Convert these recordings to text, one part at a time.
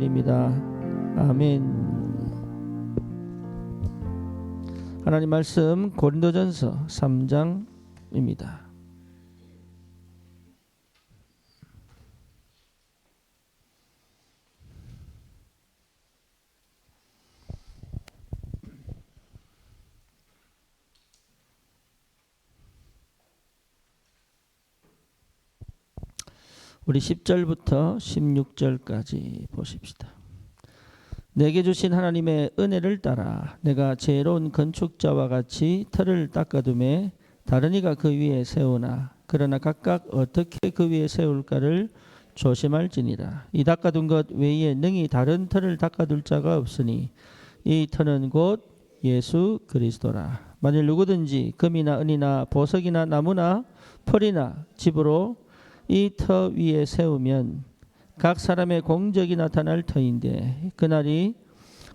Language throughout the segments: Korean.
입니다. 아멘. 하나님 말씀 고린도전서 3장입니다. 우리 10절부터 16절까지 보십시다. 내게 주신 하나님의 은혜를 따라 내가 지혜로운 건축자와 같이 터를 닦아두매 다른 이가 그 위에 세우나 그러나 각각 어떻게 그 위에 세울까를 조심할지니라. 이 닦아둔 것 외에 능히 다른 터를 닦아둘 자가 없으니 이 터는 곧 예수 그리스도라. 만일 누구든지 금이나 은이나 보석이나 나무나 풀이나 집으로 이 터 위에 세우면 각 사람의 공적이 나타날 터인데 그날이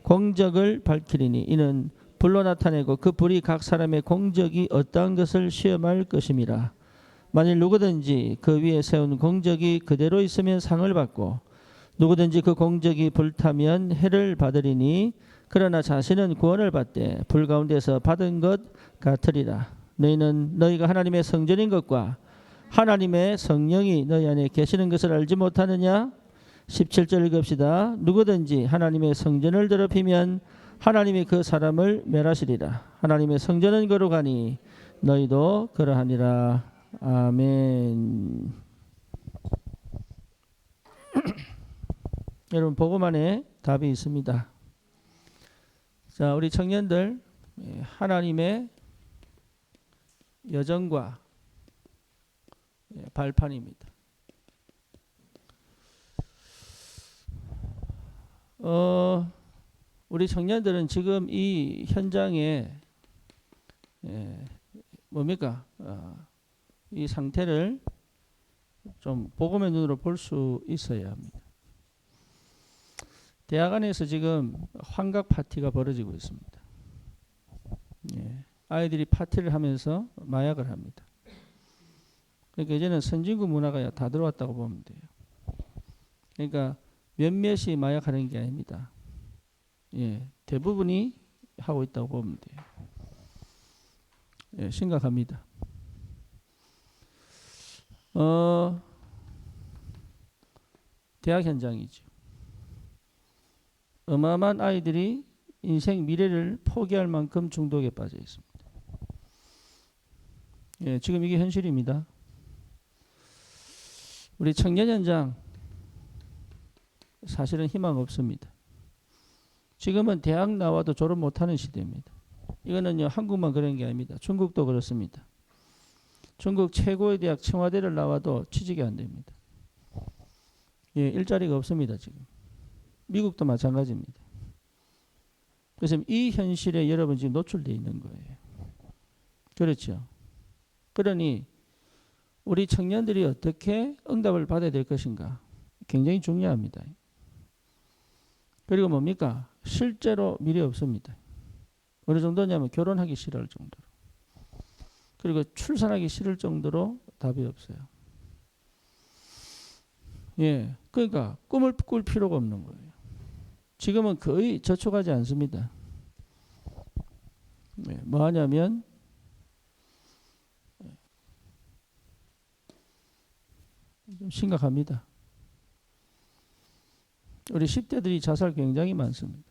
공적을 밝히리니 이는 불로 나타내고 그 불이 각 사람의 공적이 어떠한 것을 시험할 것임이라. 만일 누구든지 그 위에 세운 공적이 그대로 있으면 상을 받고 누구든지 그 공적이 불타면 해를 받으리니 그러나 자신은 구원을 받되 불 가운데서 받은 것 같으리라. 너희는 너희가 하나님의 성전인 것과 하나님의 성령이 너희 안에 계시는 것을 알지 못하느냐? 17절 읽읍시다. 누구든지 하나님의 성전을 더럽히면 하나님이 그 사람을 멸하시리라. 하나님의 성전은 거룩하니 너희도 그러하니라. 아멘. 여러분 복음 안에 답이 있습니다. 자, 우리 청년들 하나님의 여정과 발판입니다. 우리 청년들은 지금 이 현장에 뭡니까? 이 상태를 좀 복음의 눈으로 볼 수 있어야 합니다. 대학 안에서 지금 환각 파티가 벌어지고 있습니다. 아이들이 파티를 하면서 마약을 합니다. 그러니까 이제는 선진국 문화가 다 들어왔다고 보면 돼요. 그러니까 몇몇이 마약하는 게 아닙니다. 대부분이 하고 있다고 보면 돼요. 심각합니다. 대학 현장이죠. 어마어마한 아이들이 인생 미래를 포기할 만큼 중독에 빠져 있습니다. 지금 이게 현실입니다. 우리 청년 현장 사실은 희망 없습니다. 지금은 대학 나와도 졸업 못하는 시대입니다. 이거는요 한국만 그런 게 아닙니다. 중국도 그렇습니다. 중국 최고의 대학 청와대를 나와도 취직이 안 됩니다. 일자리가 없습니다. 지금 미국도 마찬가지입니다. 그래서 이 현실에 여러분 지금 노출되어 있는 거예요. 그렇죠. 그러니 우리 청년들이 어떻게 응답을 받아야 될 것인가 굉장히 중요합니다. 그리고 뭡니까? 실제로 미래 없습니다. 어느 정도냐면 결혼하기 싫을 정도로. 그리고 출산하기 싫을 정도로 답이 없어요. 그러니까 꿈을 꿀 필요가 없는 거예요. 지금은 거의 저촉하지 않습니다. 뭐 하냐면 좀 심각합니다. 우리 10대들이 자살 굉장히 많습니다.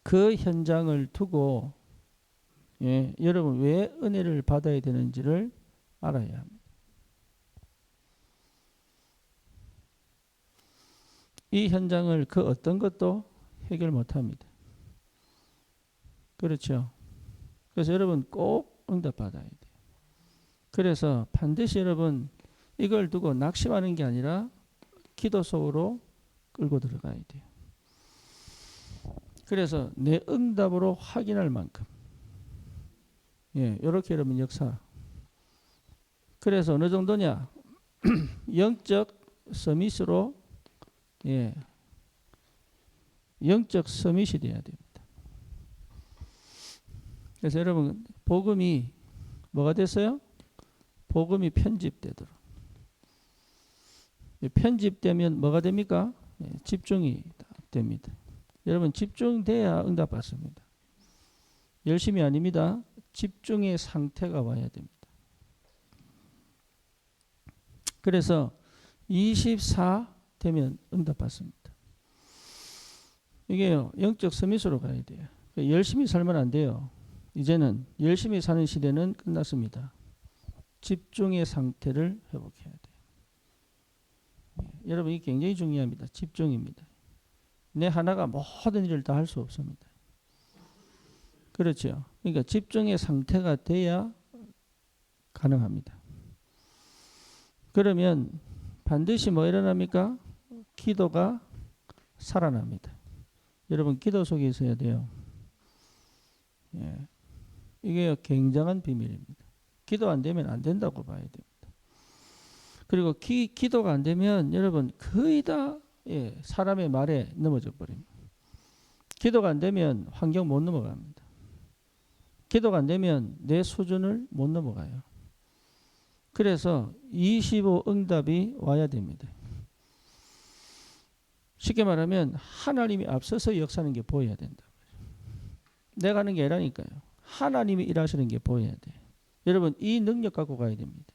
그 현장을 두고 여러분 왜 은혜를 받아야 되는지를 알아야 합니다. 이 현장을 그 어떤 것도 해결 못합니다. 그렇죠. 그래서 여러분 꼭 응답 받아야 돼요. 그래서 반드시 여러분 이걸 두고 낙심하는 게 아니라 기도 속으로 끌고 들어가야 돼요. 그래서 내 응답으로 확인할 만큼 이렇게 여러분 역사. 그래서 어느 정도냐 영적 서밋으로 영적 서밋이 돼야 됩니다. 그래서 여러분 복음이 뭐가 됐어요? 복음이 편집되도록 편집되면 뭐가 됩니까? 집중이 됩니다. 여러분 집중돼야 응답받습니다. 열심히 아닙니다. 집중의 상태가 와야 됩니다. 그래서 24 되면 응답받습니다. 이게요, 영적 서밋으로 가야 돼요. 열심히 살면 안 돼요. 이제는 열심히 사는 시대는 끝났습니다. 집중의 상태를 회복해야 돼요. 여러분, 이게 굉장히 중요합니다. 집중입니다. 내 하나가 모든 일을 다 할 수 없습니다. 그렇죠. 그러니까 집중의 상태가 돼야 가능합니다. 그러면 반드시 뭐 일어납니까? 기도가 살아납니다. 여러분, 기도 속에 있어야 돼요. 예. 이게 굉장한 비밀입니다. 기도 안 되면 안 된다고 봐야 됩니다. 그리고 기도가 안 되면 여러분 거의 다 사람의 말에 넘어져 버립니다. 기도가 안 되면 환경 못 넘어갑니다. 기도가 안 되면 내 수준을 못 넘어가요. 그래서 25 응답이 와야 됩니다. 쉽게 말하면 하나님이 앞서서 역사하는 게 보여야 된다. 내가 하는 게 아니라니까요. 하나님이 일하시는 게 보여야 돼. 여러분, 이 능력 갖고 가야 됩니다.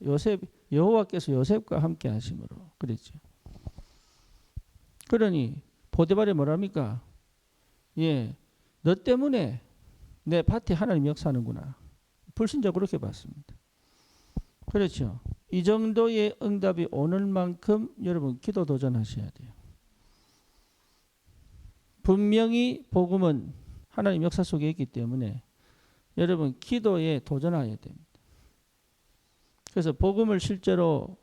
여호와께서 요셉과 함께 하심으로 그랬죠. 그러니 보디발이 뭐랍니까? 너 때문에 내 밭에 하나님 역사하는구나. 불신자고 그렇게 봤습니다. 그렇죠. 이 정도의 응답이 오는 만큼 여러분 기도 도전하셔야 돼요. 분명히 복음은 하나님 역사 속에 있기 때문에 여러분 기도에 도전해야 됩니다. 그래서 복음을 실제로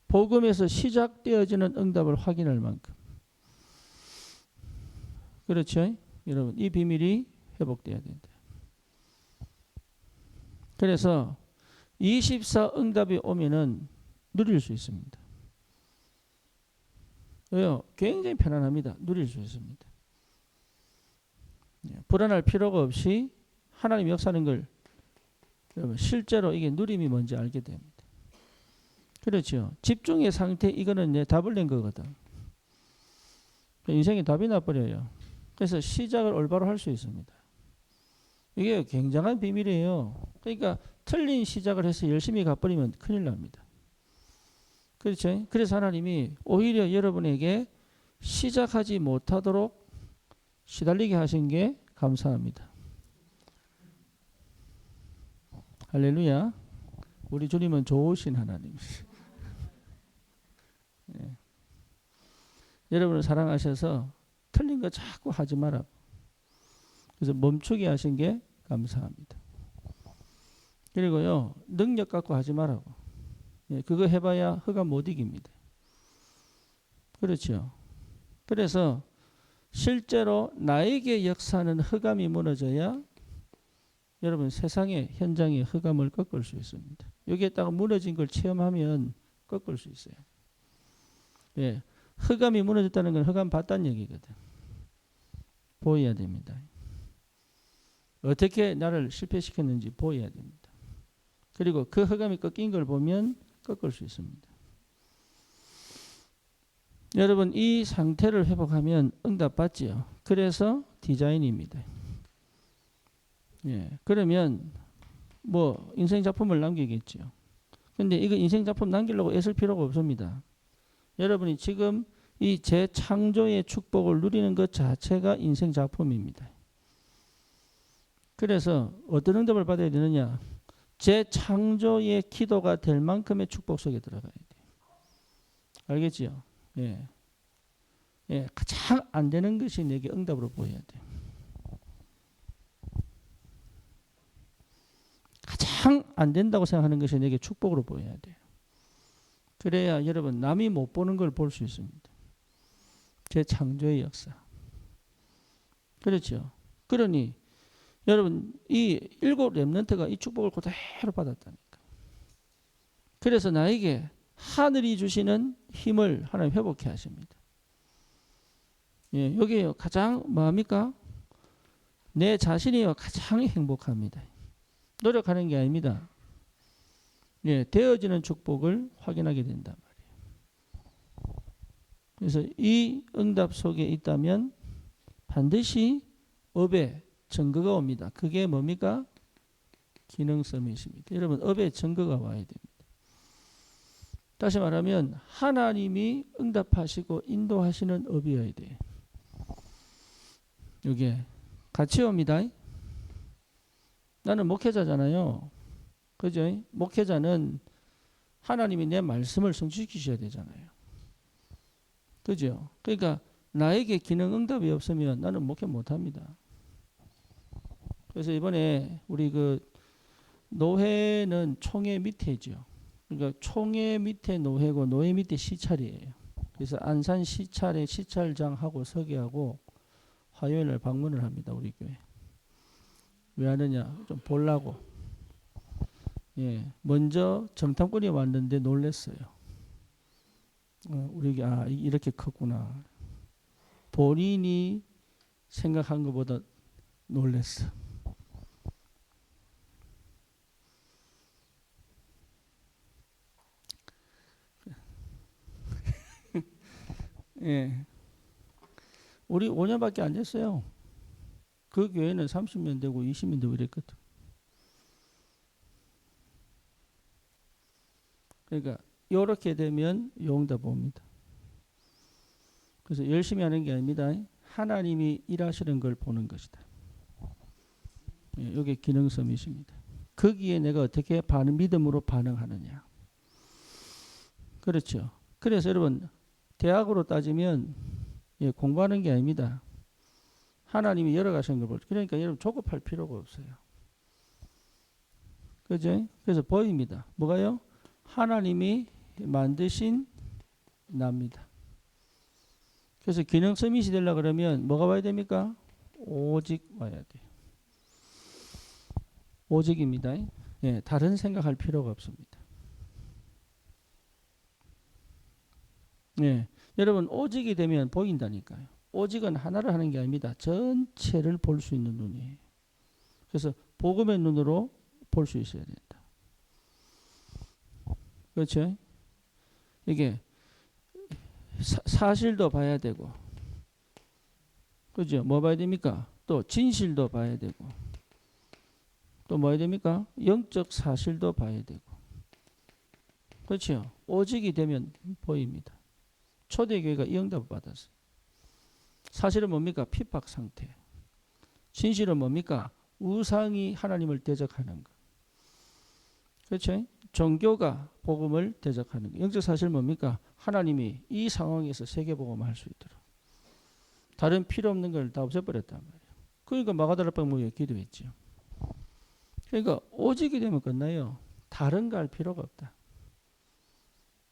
복음에서 시작되어지는 응답을 확인할 만큼 그렇죠? 여러분 이 비밀이 회복돼야 된다. 그래서 24 응답이 오면은 누릴 수 있습니다. 왜요? 굉장히 편안합니다. 누릴 수 있습니다. 불안할 필요가 없이 하나님 역사하는 걸 여러분 실제로 이게 누림이 뭔지 알게 됩니다. 그렇죠. 집중의 상태 이거는 답을 낸 거거든. 인생이 답이 나버려요. 그래서 시작을 올바로 할 수 있습니다. 이게 굉장한 비밀이에요. 그러니까 틀린 시작을 해서 열심히 가버리면 큰일 납니다. 그렇죠. 그래서 하나님이 오히려 여러분에게 시작하지 못하도록 시달리게 하신 게 감사합니다. 할렐루야. 우리 주님은 좋으신 하나님. 네. 여러분을 사랑하셔서 틀린 거 자꾸 하지 마라. 그래서 멈추게 하신 게 감사합니다. 그리고요, 능력 갖고 하지 말라고. 그거 해봐야 흑암 못 이깁니다. 그렇죠. 그래서 실제로 나에게 역사하는 흑암이 무너져야 여러분 세상의 현장의 흑암을 꺾을 수 있습니다. 여기에다가 무너진 걸 체험하면 꺾을 수 있어요. 흑암이 무너졌다는 건 흑암 봤다는 얘기거든. 보여야 됩니다. 어떻게 나를 실패시켰는지 보여야 됩니다. 그리고 그 흑암이 꺾인 걸 보면 꺾을 수 있습니다. 여러분 이 상태를 회복하면 응답받지요. 그래서 디자인입니다. 그러면 뭐 인생 작품을 남기겠죠. 근데 이거 인생 작품 남기려고 애쓸 필요가 없습니다. 여러분이 지금 이 재창조의 축복을 누리는 것 자체가 인생 작품입니다. 그래서 어떤 응답을 받아야 되느냐? 재창조의 기도가 될 만큼의 축복 속에 들어가야 돼요. 알겠지요? 가장 안 되는 것이 내게 응답으로 보여야 돼요. 가장 안 된다고 생각하는 것이 내게 축복으로 보여야 돼요. 그래야 여러분 남이 못 보는 걸 볼 수 있습니다. 재창조의 역사. 그렇죠? 그러니 여러분 이 7 렘넌트가 이 축복을 그대로 받았다니까. 그래서 나에게 하늘이 주시는 힘을 하나님 회복해 하십니다. 여기에요. 가장 뭐합니까? 내 자신이요. 가장 행복합니다. 노력하는 게 아닙니다. 되어지는 축복을 확인하게 된다. 그래서 이 응답 속에 있다면 반드시 업의 증거가 옵니다. 그게 뭡니까? 기능 서밋입니다. 여러분, 업의 증거가 와야 됩니다. 다시 말하면 하나님이 응답하시고 인도하시는 업이어야 돼. 이게 같이 옵니다. 나는 목회자잖아요. 그죠? 목회자는 하나님이 내 말씀을 성취시키셔야 되잖아요. 그죠? 그러니까 나에게 기능 응답이 없으면 나는 목회 못합니다. 그래서 이번에 우리 그 노회는 총회 밑에죠. 그러니까 총회 밑에 노회고 노회 밑에 시찰이에요. 그래서 안산 시찰에 시찰장하고 서기하고 화요일날 방문을 합니다. 우리 교회. 왜 하느냐? 좀 보려고. 예, 먼저 정탐꾼이 왔는데 놀랬어요. 우리 이렇게 컸구나. 본인이 생각한 것보다 놀랬어. 예, 우리 5년밖에 안 됐어요. 그 교회는 30년 되고 20년 되고 이랬거든. 그러니까 이렇게 되면 용답 옵니다. 그래서 열심히 하는 게 아닙니다. 하나님이 일하시는 걸 보는 것이다. 예, 이게 기능 서밋입니다. 거기에 내가 어떻게 믿음으로 반응하느냐. 그렇죠. 그래서 여러분 대학으로 따지면 예, 공부하는 게 아닙니다. 하나님이 열어가시는 걸 볼. 그러니까 여러분 조급할 필요가 없어요. 그죠? 그래서 보입니다. 뭐가요? 하나님이 만드신 납니다. 그래서 기능 서밋이 되려고 그러면 뭐가 와야 됩니까? 오직 와야 돼요. 오직입니다. 예, 다른 생각할 필요가 없습니다. 예, 여러분 오직이 되면 보인다니까요. 오직은 하나를 하는 게 아닙니다. 전체를 볼 수 있는 눈이에요. 그래서 복음의 눈으로 볼 수 있어야 된다. 그렇죠? 이게 사실도 봐야 되고, 그죠? 뭐 봐야 됩니까? 또 진실도 봐야 되고, 또 뭐 해야 됩니까? 영적 사실도 봐야 되고, 그렇죠? 오직이 되면 보입니다. 초대교회가 이 응답을 받았어요. 사실은 뭡니까? 핍박 상태. 진실은 뭡니까? 우상이 하나님을 대적하는 것. 그렇죠? 종교가 복음을 대적하는 것. 영적 사실은 뭡니까? 하나님이 이 상황에서 세계복음을 할 수 있도록 다른 필요 없는 걸 다 없애버렸단 말이에요. 그러니까 마가다락방 모여 기도했죠. 그러니까 오직이 되면 끝나요. 다른 거 할 필요가 없다.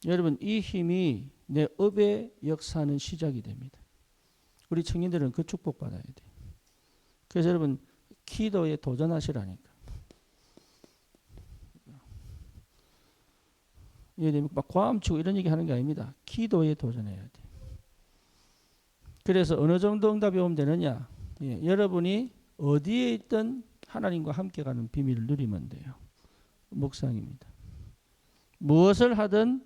여러분 이 힘이 내 업의 역사는 시작이 됩니다. 우리 청년들은 그 축복 받아야 돼요. 그래서 여러분 기도에 도전하시라니까. 막 과음치고 이런 얘기 하는 게 아닙니다. 기도에 도전해야 돼. 그래서 어느 정도 응답이 오면 되느냐? 예, 여러분이 어디에 있든 하나님과 함께 가는 비밀을 누리면 돼요. 묵상입니다. 무엇을 하든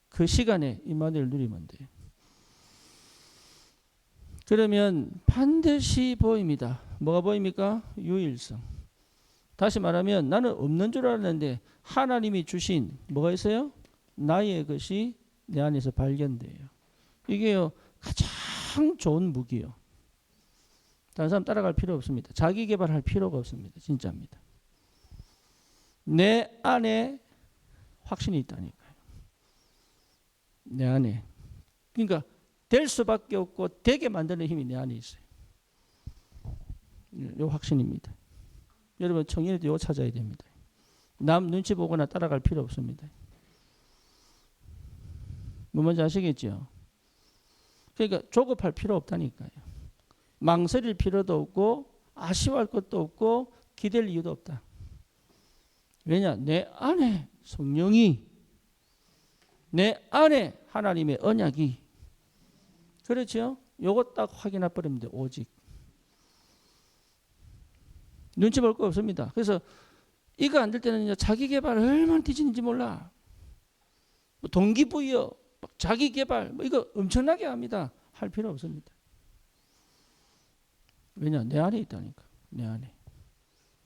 그 시간에 임마누엘 누리면 돼요. 그러면 반드시 보입니다. 뭐가 보입니까? 유일성. 다시 말하면 나는 없는 줄 알았는데 하나님이 주신 뭐가 있어요? 나의 것이 내 안에서 발견돼요. 이게요 가장 좋은 무기요. 다른 사람 따라갈 필요 없습니다. 자기 개발할 필요가 없습니다. 진짜입니다. 내 안에 확신이 있다니까요. 내 안에. 그러니까 될 수밖에 없고 되게 만드는 힘이 내 안에 있어요. 이 확신입니다. 여러분 청년에도 이거 찾아야 됩니다. 남 눈치 보거나 따라갈 필요 없습니다. 뭐 뭔지 아시겠죠? 그러니까 조급할 필요 없다니까요. 망설일 필요도 없고 아쉬워할 것도 없고 기댈 이유도 없다. 왜냐? 내 안에 성령이, 내 안에 하나님의 언약이. 그렇죠? 요거 딱 확인해 버리면 돼. 오직. 눈치 볼 거 없습니다. 그래서 이거 안 될 때는 자기 개발 얼마나 뒤지는지 몰라. 동기부여, 막 자기 개발 뭐 이거 엄청나게 합니다. 할 필요 없습니다. 왜냐? 내 안에 있다니까. 내 안에.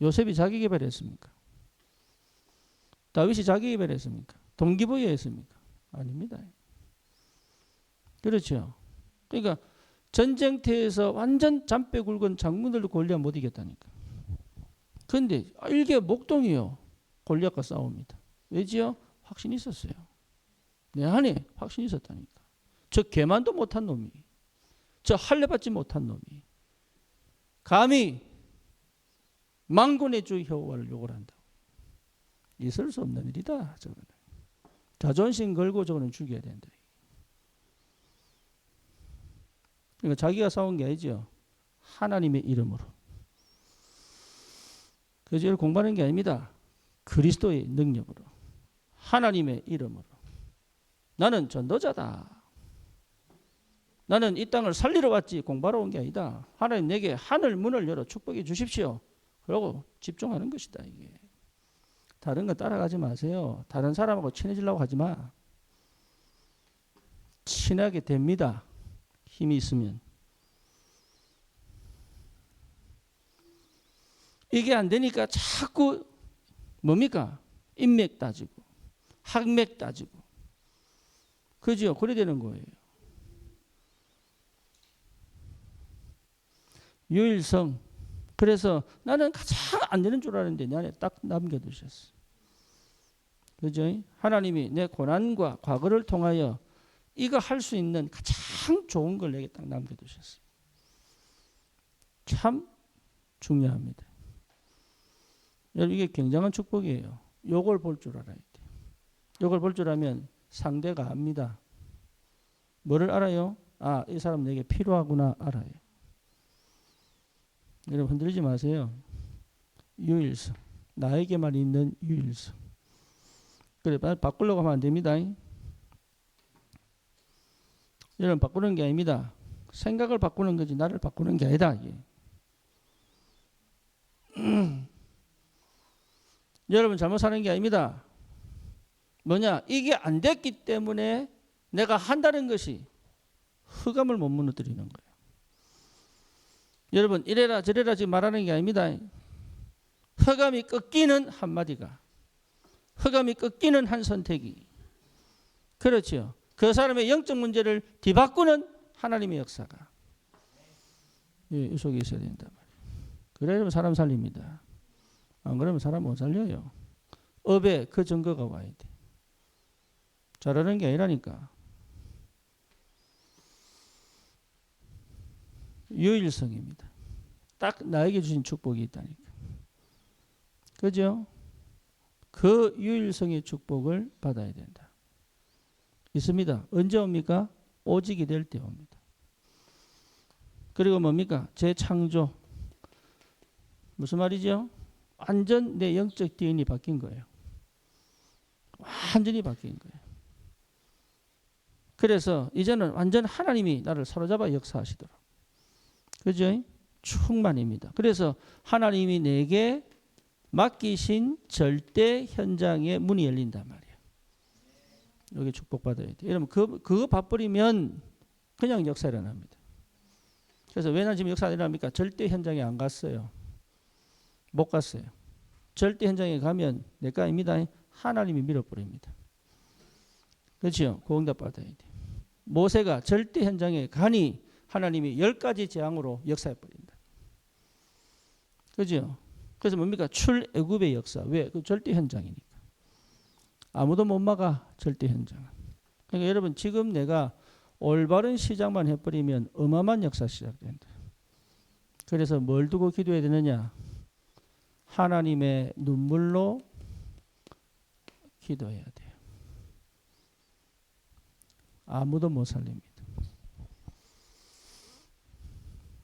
요셉이 자기 개발했습니까? 다윗이 자기 개발했습니까? 동기부여했습니까? 아닙니다. 그렇죠. 그러니까 전쟁터에서 완전 잔뼈 굵은 장군들도 골리앗 못 이겼다니까. 그런데 일개 목동이요. 골리앗과 싸웁니다. 왜지요? 확신이 있었어요. 내 안에 확신이 있었다니까. 저 개만도 못한 놈이, 저 할례받지 못한 놈이 감히 만군의 주 여호와를 욕을 한다고. 있을 수 없는 일이다. 저거는 자존심 걸고 저거는 죽여야 된다. 그러니까 자기가 싸운 게 아니죠. 하나님의 이름으로. 그래서 이걸 공부하는 게 아닙니다. 그리스도의 능력으로. 하나님의 이름으로. 나는 전도자다. 나는 이 땅을 살리러 왔지 공부하러 온 게 아니다. 하나님 내게 하늘 문을 열어 축복해 주십시오. 그러고 집중하는 것이다. 이게. 다른 거 따라가지 마세요. 다른 사람하고 친해지려고 하지 마. 친하게 됩니다. 힘이 있으면. 이게 안 되니까 자꾸 뭡니까? 인맥 따지고 학맥 따지고 그죠? 그래 되는 거예요. 유일성. 그래서 나는 가장 안 되는 줄 알았는데 내 안에 딱 남겨두셨어. 그죠? 하나님이 내 고난과 과거를 통하여 이거 할 수 있는 가장 좋은 걸 내게 딱 남겨두셨어요. 참 중요합니다. 여러분 이게 굉장한 축복이에요. 요걸 볼 줄 알아야 돼. 요걸 볼 줄 알면 상대가 압니다. 뭐를 알아요? 아, 이 사람 내게 필요하구나 알아요. 여러분 흔들리지 마세요. 유일성. 나에게만 있는 유일성. 그래 바꾸려고 하면 안 됩니다. 여러분 바꾸는 게 아닙니다. 생각을 바꾸는 거지 나를 바꾸는 게 아니다. 이게. 여러분 잘못 사는 게 아닙니다. 뭐냐? 이게 안 됐기 때문에 내가 한다는 것이 흑암을 못 무너뜨리는 거예요. 여러분 이래라 저래라 지금 말하는 게 아닙니다. 흑암이 꺾이는 한마디가, 흑암이 꺾이는 한 선택이, 그렇죠. 그 사람의 영적 문제를 뒤바꾸는 하나님의 역사가 이 속에 있어야 된단 말이에요. 그래야 사람 살립니다. 안 그러면 사람 못 살려요. 업에 그 증거가 와야 돼. 잘하는 게 아니라니까. 유일성입니다. 딱 나에게 주신 축복이 있다니까. 그죠? 그 유일성의 축복을 받아야 된다. 있습니다. 언제 옵니까? 오직이 될 때 옵니다. 그리고 뭡니까? 재창조. 무슨 말이죠? 완전 내 영적 DNA이 바뀐 거예요. 완전히 바뀐 거예요. 그래서 이제는 완전 하나님이 나를 사로잡아 역사하시도록. 그죠? 충만입니다. 그래서 하나님이 내게 맡기신 절대 현장의 문이 열린단 말이에요. 여기 축복받아야 돼. 여러분 그거 봐버리면 그냥 역사 일어납니다. 그래서 왜 난 지금 역사 일어납니까? 절대 현장에 안 갔어요. 못 갔어요. 절대 현장에 가면 내가 아닙니다. 하나님이 밀어버립니다. 그렇죠? 그 응답 받아야 돼. 모세가 절대 현장에 가니 하나님이 10가지 재앙으로 역사해버린다. 그죠? 그래서 뭡니까? 출애굽의 역사. 왜? 그 절대 현장이니까. 아무도 못 막아. 절대 현장은. 그러니까 여러분 지금 내가 올바른 시작만 해버리면 어마어마한 역사 시작된다. 그래서 뭘 두고 기도해야 되느냐? 하나님의 눈물로 기도해야 돼요. 아무도 못 살립니다.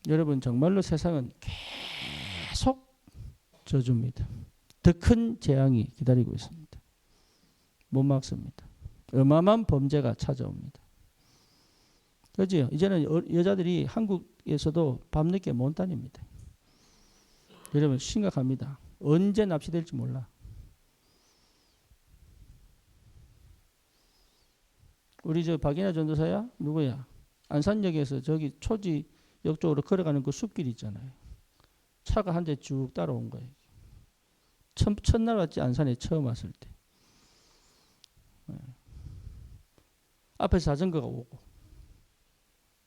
여러분 정말로 세상은 계속 저주입니다. 더 큰 재앙이 기다리고 있습니다. 못 막습니다. 어마어마한 범죄가 찾아옵니다. 그렇죠? 이제는 여자들이 한국에서도 밤늦게 못 다닙니다. 여러분 심각합니다. 언제 납치될지 몰라. 우리 저 박인하 전도사야? 누구야? 안산역에서 저기 초지역 쪽으로 걸어가는 그 숲길 있잖아요. 차가 한 대 쭉 따라온 거예요. 첫날 왔지, 안산에 처음 왔을 때. 앞에서 자전거가 오고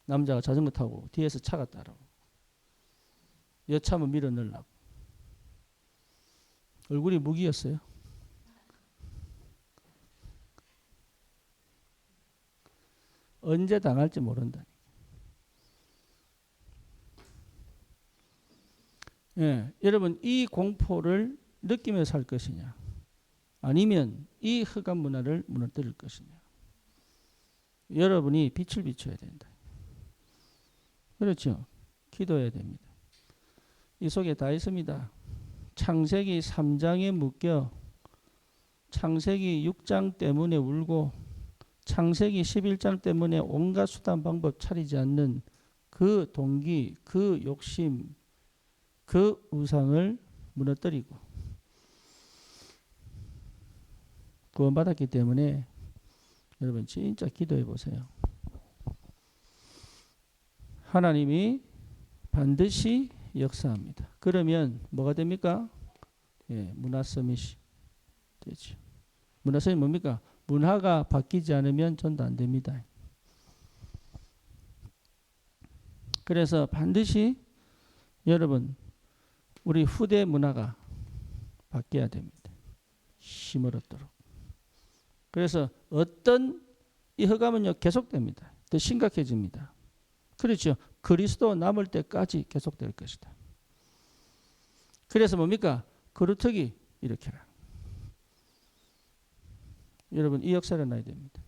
남자가 자전거 타고 뒤에서 차가 따라오고 여차하면 밀어 넣으려고. 얼굴이 무기였어요. 언제 당할지 모른다. 예, 여러분 이 공포를 느끼면서 살 것이냐 아니면 이 흑암 문화를 무너뜨릴 것이냐. 여러분이 빛을 비춰야 된다. 그렇죠. 기도해야 됩니다. 이 속에 다 있습니다. 창세기 3장에 묶여 창세기 6장 때문에 울고 창세기 11장 때문에 온갖 수단 방법 차리지 않는 그 동기, 그 욕심, 그 우상을 무너뜨리고 구원받았기 때문에 여러분 진짜 기도해 보세요. 하나님이 반드시 역사합니다. 그러면 뭐가 됩니까? 예, 문화 서밋이 되죠. 문화 서밋이 뭡니까? 문화가 바뀌지 않으면 전도 안 됩니다. 그래서 반드시 여러분 우리 후대 문화가 바뀌어야 됩니다. 힘을 얻도록. 그래서 어떤 이 흑암은요 계속됩니다. 더 심각해집니다. 그렇죠. 그리스도 남을 때까지 계속될 것이다. 그래서 뭡니까? 거루터기 일으켜라. 여러분 이 역사를 나야 됩니다.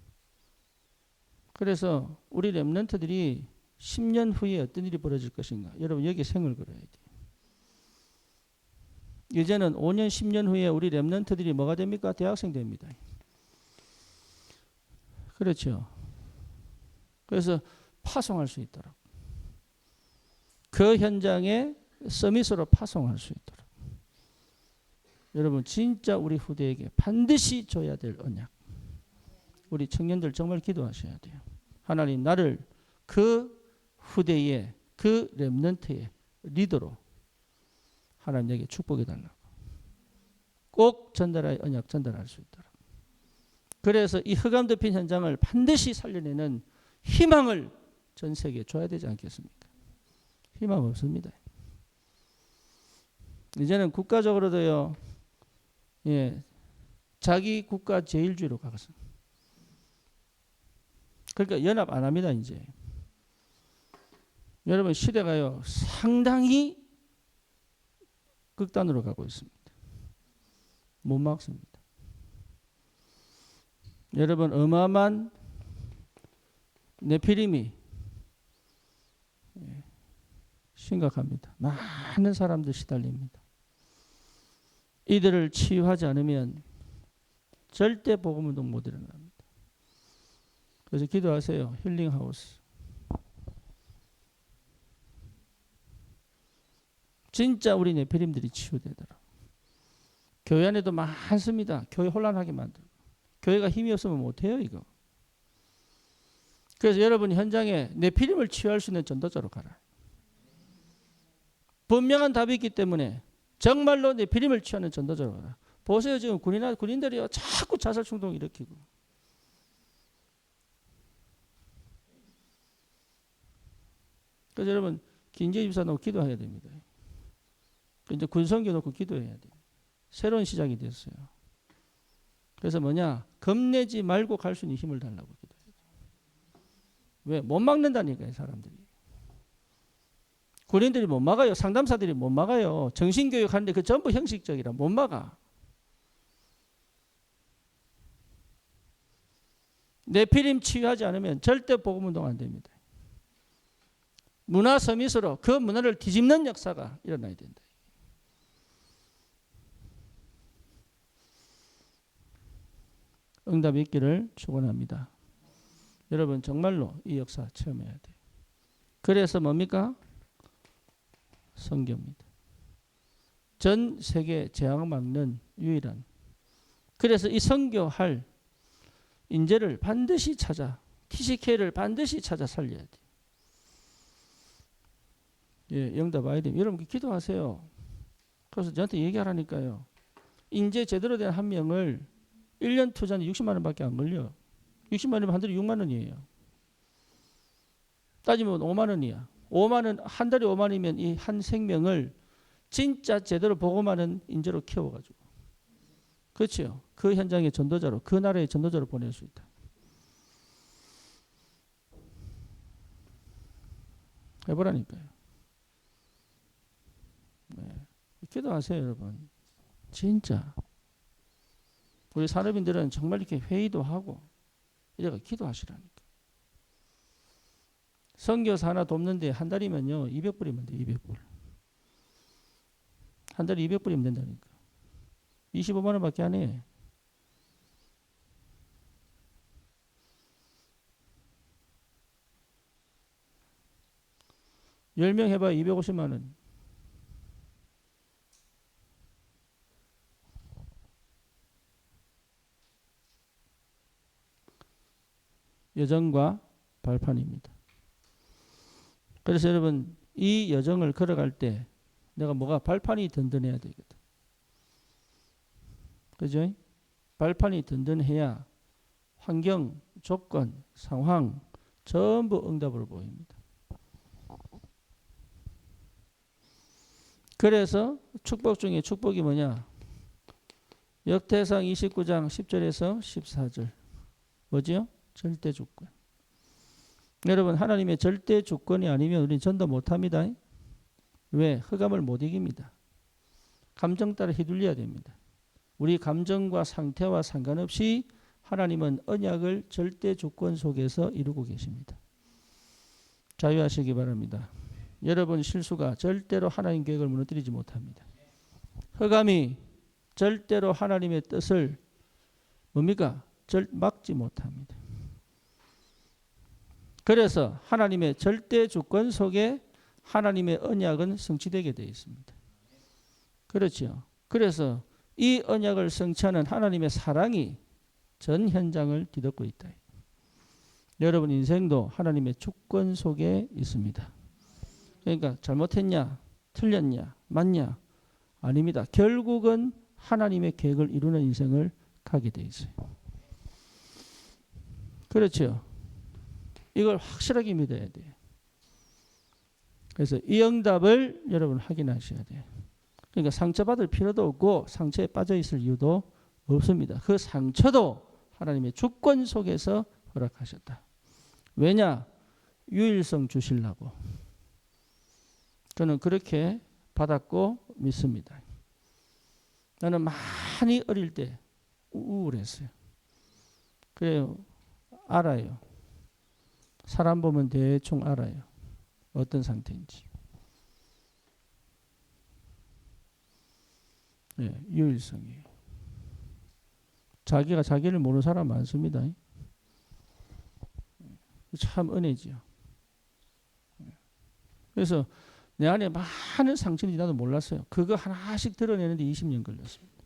그래서 우리 렘넌트들이 10년 후에 어떤 일이 벌어질 것인가. 여러분 여기에 생을 걸어야 돼요. 이제는 5년 10년 후에 우리 렘넌트들이 뭐가 됩니까? 대학생 됩니다. 그렇죠. 그래서 파송할 수 있도록 그 현장에 서밋으로 파송할 수 있도록 여러분 진짜 우리 후대에게 반드시 줘야 될 언약. 우리 청년들 정말 기도하셔야 돼요. 하나님 나를 그 후대의 그 렘넌트의 리더로 하나님에게 축복해 달라고. 꼭 전달할 언약 전달할 수 있도록. 그래서 이 흑암 덮인 현장을 반드시 살려내는 희망을 전 세계에 줘야 되지 않겠습니까? 희망 없습니다. 이제는 국가적으로도요. 예, 자기 국가 제일주의로 가서 그러니까 연합 안 합니다. 이제 여러분 시대가요 상당히 극단으로 가고 있습니다. 못 막습니다. 여러분 어마어마한 네피림이 심각합니다. 많은 사람들 시달립니다. 이들을 치유하지 않으면 절대 복음운동 못 일어납니다. 그래서 기도하세요. 힐링하우스. 진짜 우리 네피림들이 치유되더라. 교회 안에도 많습니다. 교회 혼란하게 만들고. 교회가 힘이 없으면 못해요 이거. 그래서 여러분 현장에 네피림을 치유할 수 있는 전도자로 가라. 분명한 답이 있기 때문에 정말로 네피림을 치유하는 전도자로 가라. 보세요 지금 군인들이요 자꾸 자살 충동 일으키고. 그래서 여러분 김재희 집사 놓고 기도해야 됩니다. 이제 군성교 놓고 기도해야 돼요. 새로운 시작이 됐어요. 그래서 뭐냐 겁내지 말고 갈 수 있는 힘을 달라고 기도해야 돼요. 왜? 못 막는다니까요 사람들이. 군인들이 못 막아요. 상담사들이 못 막아요. 정신교육 하는데 그 전부 형식적이라 못 막아. 네피림 치유하지 않으면 절대 복음운동 안 됩니다. 문화 서밋으로 그 문화를 뒤집는 역사가 일어나야 된다. 응답이 있기를 축원합니다. 여러분 정말로 이 역사 체험해야 돼요. 그래서 뭡니까? 선교입니다. 전 세계 재앙 막는 유일한. 그래서 이 선교할 인재를 반드시 찾아, TCK를 반드시 찾아 살려야 돼. 예, 영답 아이디. 여러분 기도하세요. 그래서 저한테 얘기하라니까요. 인재 제대로 된 한 명을 1년 투자는 60만 원밖에 안 걸려. 60만 원이면 한 달에 6만 원이에요. 따지면 5만 원이야. 5만 원, 한 달에 5만 원이면 이 한 생명을 진짜 제대로 보고만은 인재로 키워가지고. 그렇죠. 그 현장의 전도자로, 그 나라의 전도자로 보낼 수 있다. 해보라니까요. 네. 기도하세요, 여러분. 진짜. 우리 산업인들은 정말 이렇게 회의도 하고, 이래가 기도하시라니까. 선교사 하나 돕는데 한 달이면요, 200불이면 돼, 200불. 한 달에 200불이면 된다니까. 25만 원밖에 안 해. 열 명 해봐야 250만 원. 여정과 발판입니다. 그래서 여러분 이 여정을 걸어갈 때 내가 뭐가 발판이 든든해야 되거든. 그죠? 발판이 든든해야 환경, 조건, 상황 전부 응답으로 보입니다. 그래서 축복 중에 축복이 뭐냐? 역대상 29장 10절에서 14절. 뭐지요? 절대 주권. 여러분 하나님의 절대 주권이 아니면 우리는 전도 못합니다. 왜? 흑암을 못 이깁니다. 감정 따라 휘둘려야 됩니다. 우리 감정과 상태와 상관없이 하나님은 언약을 절대 주권 속에서 이루고 계십니다. 자유하시기 바랍니다. 여러분 실수가 절대로 하나님 계획을 무너뜨리지 못합니다. 흑암이 절대로 하나님의 뜻을 뭡니까? 막지 못합니다. 그래서 하나님의 절대 주권 속에 하나님의 언약은 성취되게 되어 있습니다. 그렇죠. 그래서 이 언약을 성취하는 하나님의 사랑이 전 현장을 뒤덮고 있다. 여러분 인생도 하나님의 주권 속에 있습니다. 그러니까 잘못했냐, 틀렸냐, 맞냐? 아닙니다. 결국은 하나님의 계획을 이루는 인생을 가게 돼 있어요. 그렇죠. 이걸 확실하게 믿어야 돼요. 그래서 이 응답을 여러분 확인하셔야 돼요. 그러니까 상처받을 필요도 없고 상처에 빠져 있을 이유도 없습니다. 그 상처도 하나님의 주권 속에서 허락하셨다. 왜냐? 유일성 주시려고. 저는 그렇게 받았고 믿습니다. 나는 많이 어릴 때 우울했어요. 그래요. 알아요. 사람 보면 대충 알아요. 어떤 상태인지. 네, 유일성이에요. 자기가 자기를 모르는 사람 많습니다. 참 은혜지요. 그래서 내 안에 많은 상처인지 나도 몰랐어요. 그거 하나씩 드러내는데 20년 걸렸습니다.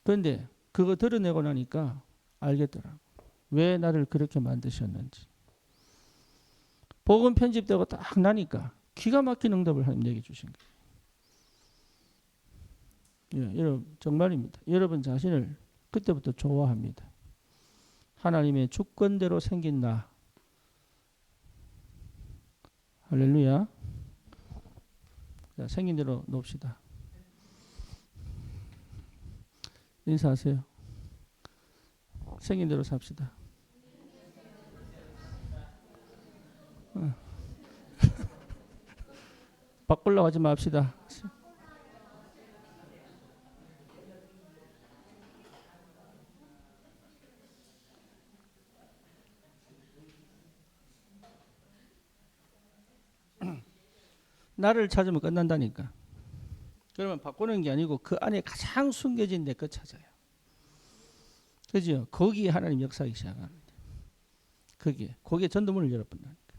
그런데 그거 드러내고 나니까 알겠더라고. 왜 나를 그렇게 만드셨는지. 복음 편집되고 딱 나니까 기가 막힌 응답을 하나님 주신 거예요. 예, 여러분 정말입니다. 여러분 자신을 그때부터 좋아합니다. 하나님의 주권대로 생긴 나. 할렐루야. 자, 생긴 대로 놉시다. 인사하세요. 생긴 대로 삽시다. 바꾸려고 하지 맙시다. 나를 찾으면 끝난다니까. 그러면 바꾸는 게 아니고 그 안에 가장 숨겨진 내 것 찾아요. 그죠? 거기에 하나님 역사하기 시작합니다. 거기에 전도문을 열어본다니까.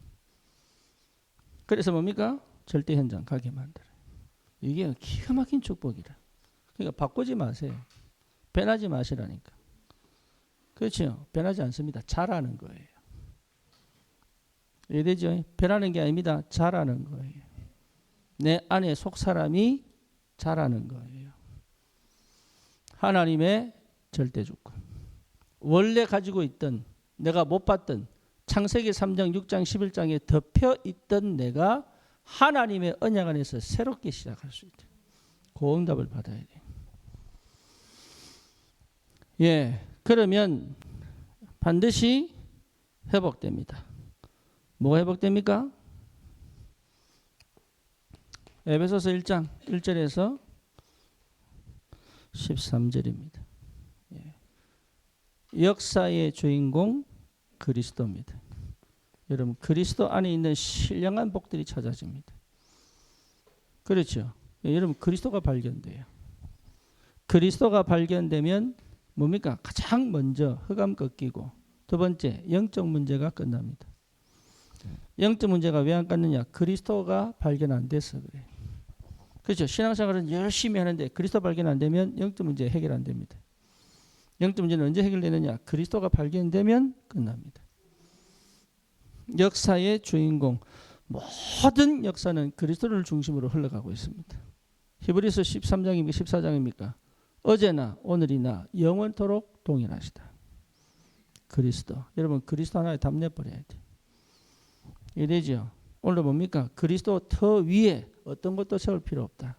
그래서 뭡니까? 절대 현장 가게 만들어요. 이게 기가 막힌 축복이라. 그러니까 바꾸지 마세요. 변하지 마시라니까. 그렇죠. 변하지 않습니다. 자라는 거예요. 이해되죠? 변하는 게 아닙니다. 자라는 거예요. 내 안에 속 사람이 자라는 거예요. 하나님의 절대주권. 원래 가지고 있던 내가 못 봤던 창세기 3장, 6장, 11장에 덮여 있던 내가 하나님의 언약 안에서 새롭게 시작할 수 있다. 그 응답을 받아야 돼. 예, 그러면 반드시 회복됩니다. 뭐가 회복됩니까? 에베소서 1장 1절에서 13절입니다. 예. 역사의 주인공 그리스도입니다. 여러분 그리스도 안에 있는 신령한 복들이 찾아집니다. 그렇죠. 예, 여러분 그리스도가 발견돼요. 그리스도가 발견되면 뭡니까? 가장 먼저 흑암 꺾이고 두 번째 영적 문제가 끝납니다. 영적 문제가 왜 안 끝느냐? 그리스도가 발견 안 돼서 그래요. 그렇죠. 신앙생활은 열심히 하는데 그리스도 발견 안 되면 영적 문제 해결 안 됩니다. 영적 문제는 언제 해결되느냐? 그리스도가 발견되면 끝납니다. 역사의 주인공. 모든 역사는 그리스도를 중심으로 흘러가고 있습니다. 히브리서 13장입니까? 14장입니까? 어제나 오늘이나 영원토록 동일하시다. 그리스도. 여러분 그리스도 하나에 담내버려야 돼. 이래죠. 오늘 뭡니까? 그리스도 더 위에 어떤 것도 세울 필요 없다.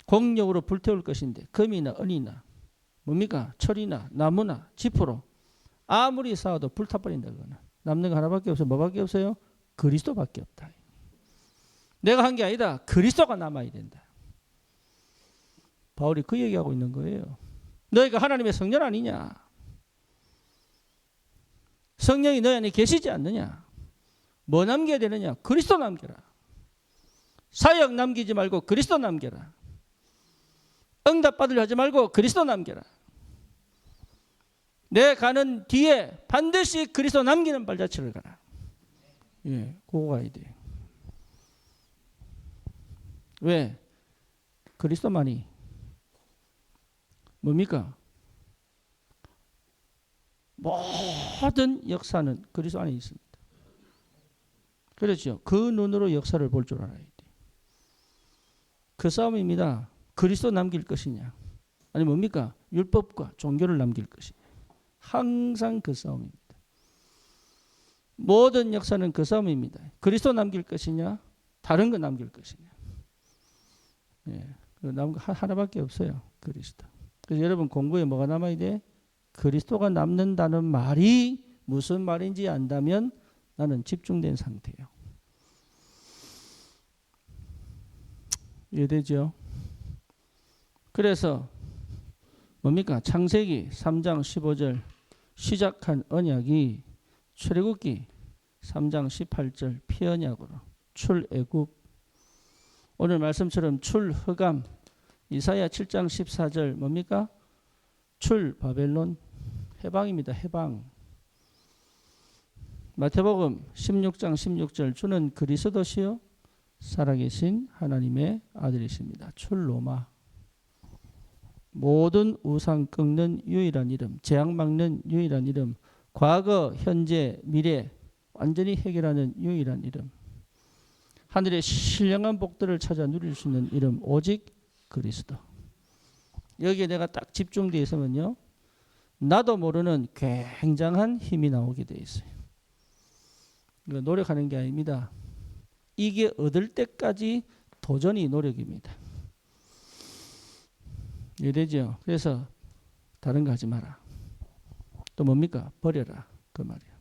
공력으로 불태울 것인데 금이나 은이나 뭡니까? 철이나 나무나 지프로 아무리 쌓아도 불타버린다. 그거는. 남는 거 하나밖에 없어요. 뭐밖에 없어요? 그리스도밖에 없다. 내가 한 게 아니다. 그리스도가 남아야 된다. 바울이 그 얘기하고 있는 거예요. 너희가 하나님의 성전 아니냐? 성령이 너희 안에 계시지 않느냐? 뭐 남겨야 되느냐? 그리스도 남겨라. 사역 남기지 말고 그리스도 남겨라. 응답 받으려 하지 말고 그리스도 남겨라. 내 가는 뒤에 반드시 그리스도 남기는 발자취를 가라. 예, 그거 가야 돼. 왜? 그리스도만이 뭡니까? 모든 역사는 그리스도 안에 있습니다. 그렇죠. 그 눈으로 역사를 볼 줄 알아야 돼. 그 싸움입니다. 그리스도 남길 것이냐, 아니 뭡니까? 율법과 종교를 남길 것이냐. 항상 그 싸움입니다. 모든 역사는 그 싸움입니다. 그리스도 남길 것이냐, 다른 거 남길 것이냐. 예, 남은 거 하나밖에 없어요. 그리스도. 그래서 여러분 공부에 뭐가 남아야 돼? 그리스도가 남는다는 말이 무슨 말인지 안다면 나는 집중된 상태예요. 이해되죠? 그래서 뭡니까? 창세기 3장 15절 시작한 언약이 출애굽기 3장 18절 피언약으로 출애굽, 오늘 말씀처럼 출흑암, 이사야 7장 14절 뭡니까? 출바벨론, 해방입니다. 해방. 마태복음 16장 16절 주는 그리스도시요 살아계신 하나님의 아들이십니다. 출로마. 모든 우상 꺾는 유일한 이름, 재앙 막는 유일한 이름, 과거, 현재, 미래 완전히 해결하는 유일한 이름, 하늘의 신령한 복들을 찾아 누릴 수 있는 이름 오직 그리스도. 여기에 내가 딱 집중되어 있으면요, 나도 모르는 굉장한 힘이 나오게 되어 있어요. 노력하는 게 아닙니다. 이게 얻을 때까지 도전이 노력입니다. 이해되죠? 그래서 다른 거 하지 마라. 또 뭡니까? 버려라. 그 말이야.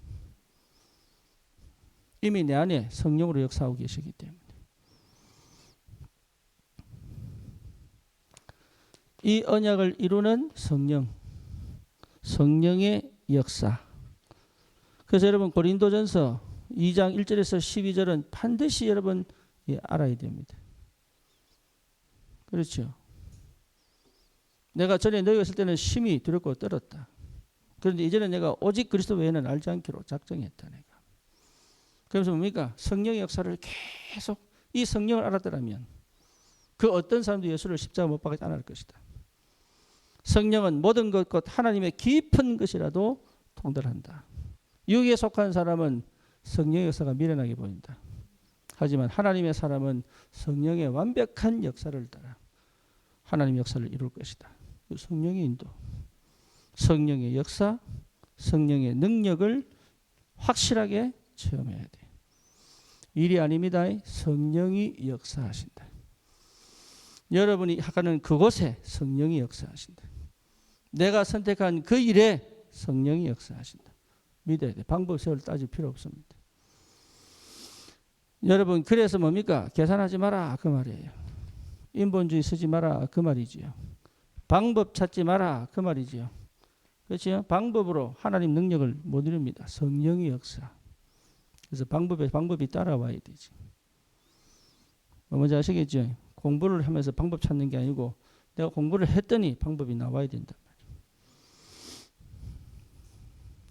이미 내 안에 성령으로 역사하고 계시기 때문에. 이 언약을 이루는 성령, 성령의 역사. 그래서 여러분 고린도전서 2장 1절에서 12절은 반드시 여러분 알아야 됩니다. 그렇죠. 내가 전에 너희가 있을 때는 심히 두렵고 떨었다. 그런데 이제는 내가 오직 그리스도 외에는 알지 않기로 작정했다. 내가. 그래서 뭡니까? 성령의 역사를 계속, 이 성령을 알았더라면 그 어떤 사람도 예수를 십자가 못 박아서 안 할 것이다. 성령은 모든 것 하나님의 깊은 것이라도 통달한다. 육에 속한 사람은 성령의 역사가 미련하게 보인다. 하지만 하나님의 사람은 성령의 완벽한 역사를 따라 하나님의 역사를 이룰 것이다. 성령의 인도, 성령의 역사, 성령의 능력을 확실하게 체험해야 돼. 일이 아닙니다. 성령이 역사하신다. 여러분이 가는 그곳에 성령이 역사하신다. 내가 선택한 그 일에 성령이 역사하신다. 믿어야 돼. 방법 세월 따질 필요 없습니다. 여러분 그래서 뭡니까? 계산하지 마라 그 말이에요. 인본주의 쓰지 마라 그 말이지요. 방법 찾지 마라 그 말이지요. 그렇죠? 방법으로 하나님 능력을 못 이룹니다. 성령의 역사. 그래서 방법이 따라와야 되지. 뭔지 아시겠죠? 공부를 하면서 방법 찾는 게 아니고 내가 공부를 했더니 방법이 나와야 된단 말이에요.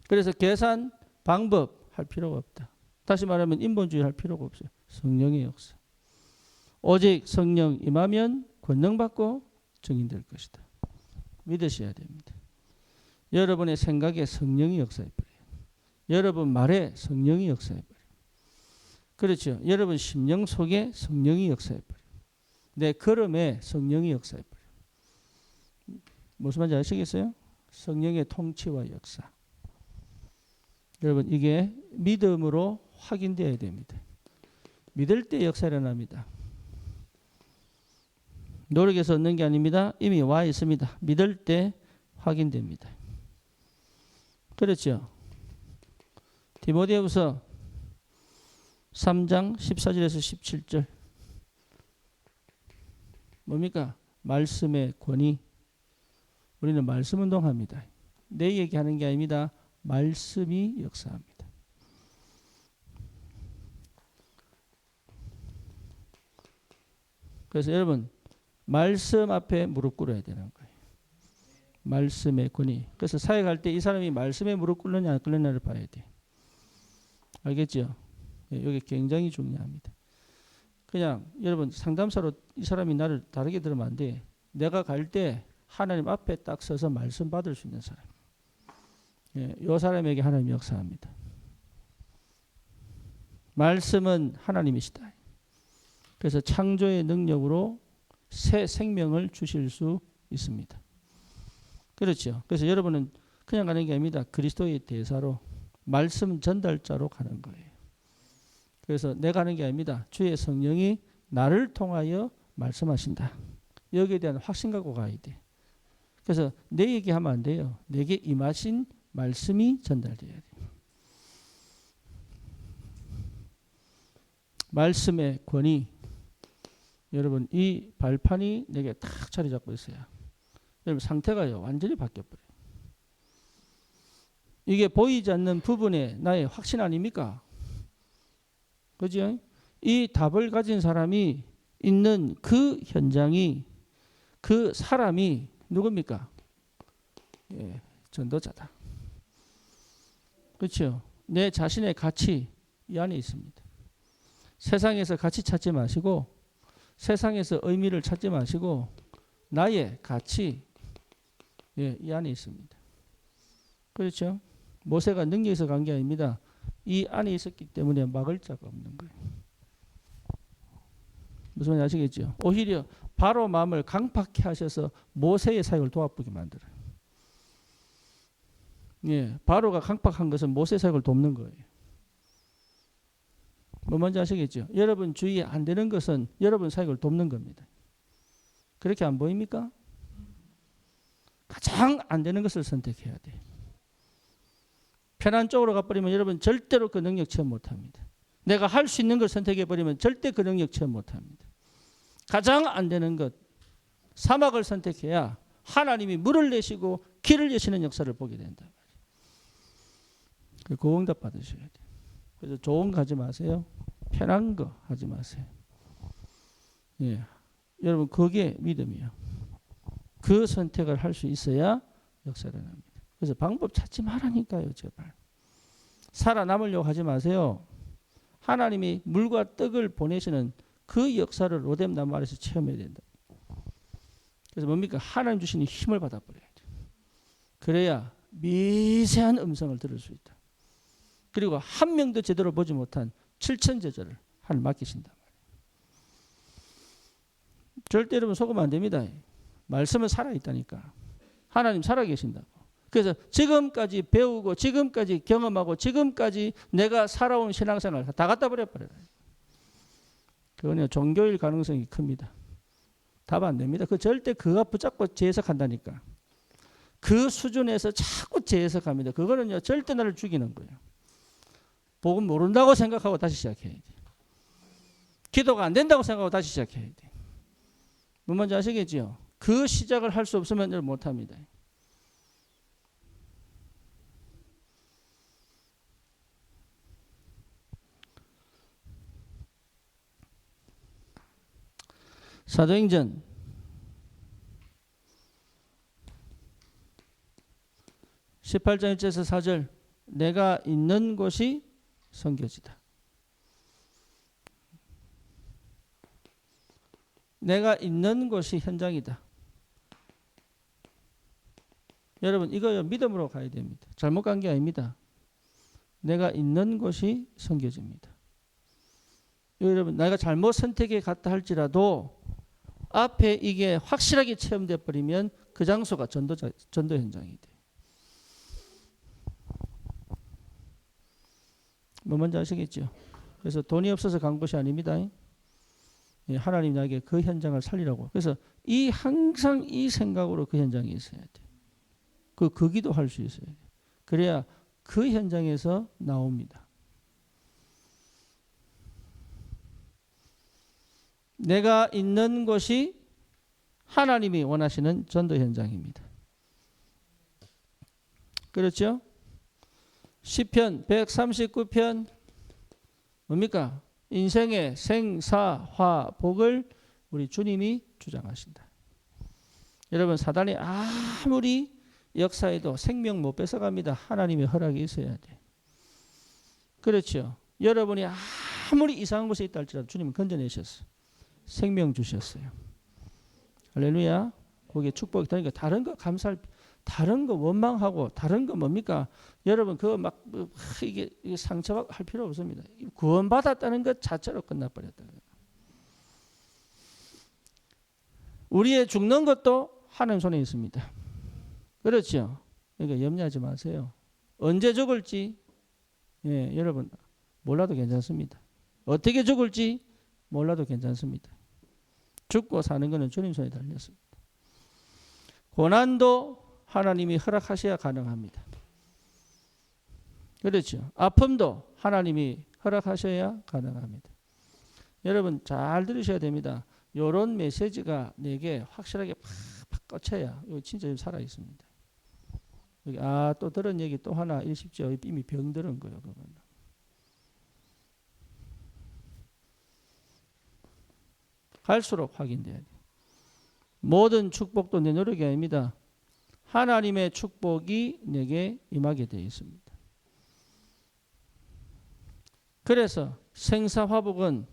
그래서 계산, 방법 할 필요가 없다. 다시 말하면 인본주의 할 필요가 없어요. 성령의 역사. 오직 성령 임하면 권능받고 증인될 것이다. 믿으셔야 됩니다. 여러분의 생각에 성령이 역사해버려요. 여러분 말에 성령이 역사해버려요. 그렇죠. 여러분 심령 속에 성령이 역사해버려요. 내 걸음에 성령이 역사해버려요. 무슨 말인지 아시겠어요? 성령의 통치와 역사. 여러분 이게 믿음으로 확인되어야 됩니다. 믿을 때 역사 일어납니다. 노력해서 얻는 게 아닙니다. 이미 와 있습니다. 믿을 때 확인됩니다. 그렇죠. 디모데후서 3장 14절에서 17절 뭡니까? 말씀의 권위. 우리는 말씀 운동합니다. 내 얘기하는 게 아닙니다. 말씀이 역사합니다. 그래서 여러분 말씀 앞에 무릎 꿇어야 되는 거예요. 말씀의 권위. 그래서 사역할 때 이 사람이 말씀에 무릎 꿇느냐 안 꿇느냐를 봐야 돼. 알겠죠? 이게 굉장히 중요합니다. 그냥 여러분 상담사로 이 사람이 나를 다르게 들으면 안 돼. 내가 갈 때 하나님 앞에 딱 서서 말씀 받을 수 있는 사람. 이 사람에게 하나님이 역사합니다. 말씀은 하나님이시다. 그래서 창조의 능력으로 새 생명을 주실 수 있습니다. 그렇죠. 그래서 여러분은 그냥 가는 게 아닙니다. 그리스도의 대사로 말씀 전달자로 가는 거예요. 그래서 내가 하는 게 아닙니다. 주의 성령이 나를 통하여 말씀하신다. 여기에 대한 확신 갖고 가야 돼. 그래서 내 얘기하면 안 돼요. 내게 임하신 말씀이 전달돼야 돼요. 말씀의 권위. 여러분 이 발판이 내게 탁 자리 잡고 있어요. 여러분 상태가요 완전히 바뀌어버려요. 이게 보이지 않는 부분에 나의 확신 아닙니까? 그죠? 이 답을 가진 사람이 있는 그 현장이 그 사람이 누굽니까? 전도자다. 그렇죠? 내 자신의 가치 이 안에 있습니다. 세상에서 가치 찾지 마시고 세상에서 의미를 찾지 마시고 나의 가치 이 안에 있습니다. 그렇죠? 모세가 능력에서 간 게 아닙니다. 이 안에 있었기 때문에 막을 자가 없는 거예요. 무슨 말인지 아시겠죠? 오히려 바로 마음을 강팍해 하셔서 모세의 사역을 도와보게 만들어요. 바로가 강팍한 것은 모세 사역을 돕는 거예요. 뭐 뭔지 아시겠죠? 여러분 주위에 안 되는 것은 여러분 사역을 돕는 겁니다. 그렇게 안 보입니까? 가장 안 되는 것을 선택해야 돼. 편한 쪽으로 가버리면 여러분 절대로 그 능력 체험 못합니다. 내가 할 수 있는 걸 선택해버리면 절대 그 능력 체험 못합니다. 가장 안 되는 것, 사막을 선택해야 하나님이 물을 내시고 길을 여시는 역사를 보게 된다. 그 응답 받으셔야 돼요. 그래서 좋은 거 하지 마세요. 편한 거 하지 마세요. 여러분 그게 믿음이에요. 그 선택을 할 수 있어야 역사가 일어납니다. 그래서 방법 찾지 말라니까요. 제발. 살아남으려고 하지 마세요. 하나님이 물과 떡을 보내시는 그 역사를 로뎀 나무 아래서 체험해야 된다. 그래서 뭡니까? 하나님 주시는 힘을 받아버려야 돼. 그래야 미세한 음성을 들을 수 있다. 그리고 한 명도 제대로 보지 못한 7천제자를 하나님 맡기신단 말이에요. 절대 여러분 속으면 안 됩니다. 말씀은 살아있다니까. 하나님 살아계신다고. 그래서 지금까지 배우고 지금까지 경험하고 지금까지 내가 살아온 신앙생활 다 갖다 버려버려요. 그거는 종교일 가능성이 큽니다. 답 안 됩니다. 그 절대 그가 붙잡고 재해석한다니까. 그 수준에서 자꾸 재해석합니다. 그거는요 절대 나를 죽이는 거예요. 복음 모른다고 생각하고 다시 시작해야 돼. 기도가 안 된다고 생각하고 다시 시작해야 돼. 뭔 말인지 아시겠지요? 그 시작을 할 수 없으면 못합니다. 사도행전 18장 1절에서 4절 내가 있는 곳이 성교지다. 내가 있는 곳이 현장이다. 여러분 이거 믿음으로 가야 됩니다. 잘못 간 게 아닙니다. 내가 있는 곳이 성교지입니다. 여러분 내가 잘못 선택해 갔다 할지라도 앞에 이게 확실하게 체험돼 버리면 그 장소가 전도 현장이 돼. 뭐 뭔지 아시겠죠? 그래서 돈이 없어서 간 곳이 아닙니다. 하나님 나에게 그 현장을 살리라고. 그래서 항상 이 생각으로 그 현장에 있어야 돼. 그 기도할 수 있어야 돼. 그래야 그 현장에서 나옵니다. 내가 있는 곳이 하나님이 원하시는 전도 현장입니다. 그렇죠? 시편 139편 뭡니까? 인생의 생사화복을 우리 주님이 주장하신다. 여러분 사단이 아무리 역사에도 생명 못 뺏어갑니다. 하나님의 허락이 있어야 돼. 그렇죠? 여러분이 아무리 이상한 곳에 있다 할지라도 주님은 건져내셨어요. 생명 주셨어요. 할렐루야. 거기에 축복이 되니까 다른 거 감사할, 다른 거 원망하고 다른 거 뭡니까? 여러분 그거 막 이게 상처할 필요 없습니다. 구원받았다는 것 자체로 끝나버렸다. 우리의 죽는 것도 하나님 손에 있습니다. 그렇죠? 그러니까 염려하지 마세요. 언제 죽을지 여러분 몰라도 괜찮습니다. 어떻게 죽을지 몰라도 괜찮습니다. 죽고 사는 것은 주님 손에 달렸습니다. 고난도 하나님이 허락하셔야 가능합니다. 그렇죠. 아픔도 하나님이 허락하셔야 가능합니다. 여러분 잘 들으셔야 됩니다. 이런 메시지가 내게 확실하게 팍팍 꽂혀야 이거 진짜 살아있습니다. 여기 또 들은 얘기 또 하나 일십시오. 이미 병들은 거예요. 그건. 갈수록 확인돼야 돼요. 모든 축복도 내 노력이 아닙니다. 하나님의 축복이 내게 임하게 되어 있습니다. 그래서 생사화복은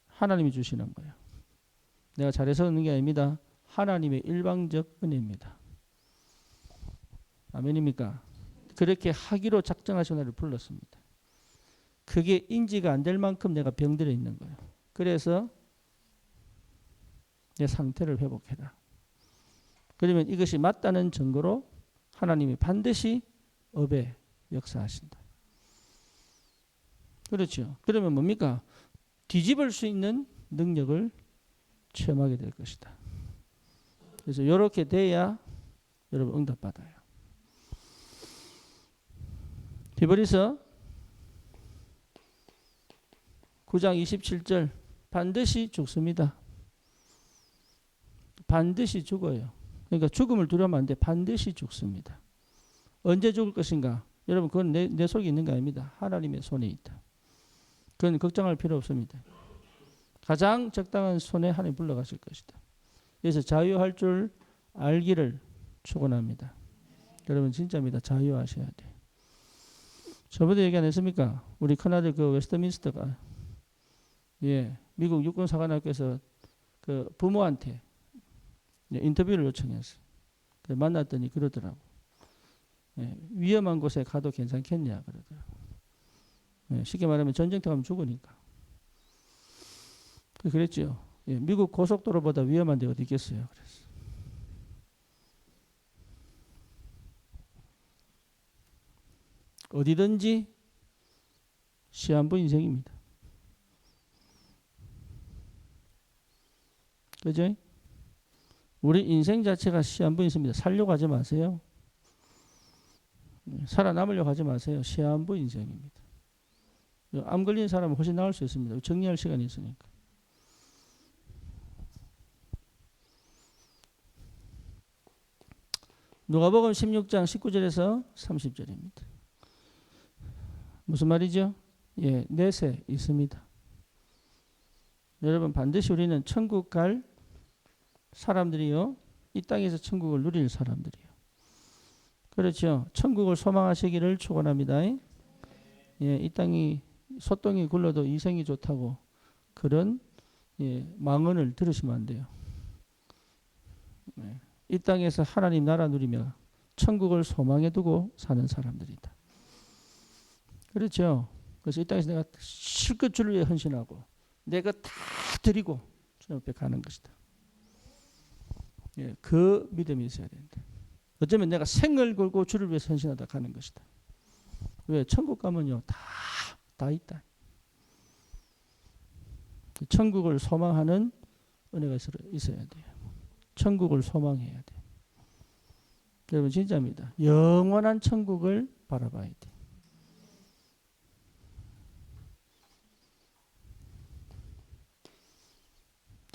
하나님이 주시는 거예요. 내가 잘해서 얻는 게 아닙니다. 하나님의 일방적 은혜입니다. 아멘입니까? 그렇게 하기로 작정하신 나를 불렀습니다. 그게 인지가 안 될 만큼 내가 병들어 있는 거예요. 그래서 내 상태를 회복해라. 그러면 이것이 맞다는 증거로 하나님이 반드시 업에 역사하신다. 그렇죠. 그러면 뭡니까? 뒤집을 수 있는 능력을 체험하게 될 것이다. 그래서 이렇게 돼야 여러분 응답받아요. 히브리서 9장 27절 반드시 죽습니다. 반드시 죽어요. 그러니까 죽음을 두려우면 안 돼. 반드시 죽습니다. 언제 죽을 것인가? 여러분 그건 내 속에 있는 거 아닙니다. 하나님의 손에 있다. 그건 걱정할 필요 없습니다. 가장 적당한 손에 하나님 불러가실 것이다. 그래서 자유할 줄 알기를 축원합니다. 여러분 진짜입니다. 자유하셔야 돼. 저번에 얘기 안 했습니까? 우리 큰아들 그 웨스트민스터가 미국 육군사관학교에서 그 부모한테 인터뷰를 요청했어요. 만났더니 그러더라고. 위험한 곳에 가도 괜찮겠냐 그러더라고. 쉽게 말하면 전쟁터 가면 죽으니까. 그랬죠. 미국 고속도로보다 위험한 데 어디 있겠어요. 그래서. 어디든지 시한부 인생입니다. 그죠? 우리 인생 자체가 시한부 인생입니다. 살려고 하지 마세요. 살아남으려고 하지 마세요. 시한부 인생입니다. 암 걸린 사람은 훨씬 나을 수 있습니다. 정리할 시간이 있으니까. 누가복음 16장 19절에서 30절입니다. 무슨 말이죠? 넷에 있습니다. 여러분 반드시 우리는 천국 갈 사람들이요. 이 땅에서 천국을 누릴 사람들이요. 그렇죠. 천국을 소망하시기를 축원합니다. 이 땅이 소똥이 굴러도 이생이 좋다고 그런 망언을 들으시면 안 돼요. 이 땅에서 하나님 나라 누리며 천국을 소망해 두고 사는 사람들이다. 그렇죠. 그래서 이 땅에서 내가 실컷 주를 위해 헌신하고 내가 다 드리고 주님 앞에 가는 것이다. 그 믿음이 있어야 된다. 어쩌면 내가 생을 걸고 주를 위해 헌신하다 가는 것이다. 왜? 천국 가면요 다 있다. 천국을 소망하는 은혜가 있어야 돼요. 천국을 소망해야 돼요. 여러분 진짜입니다. 영원한 천국을 바라봐야 돼요.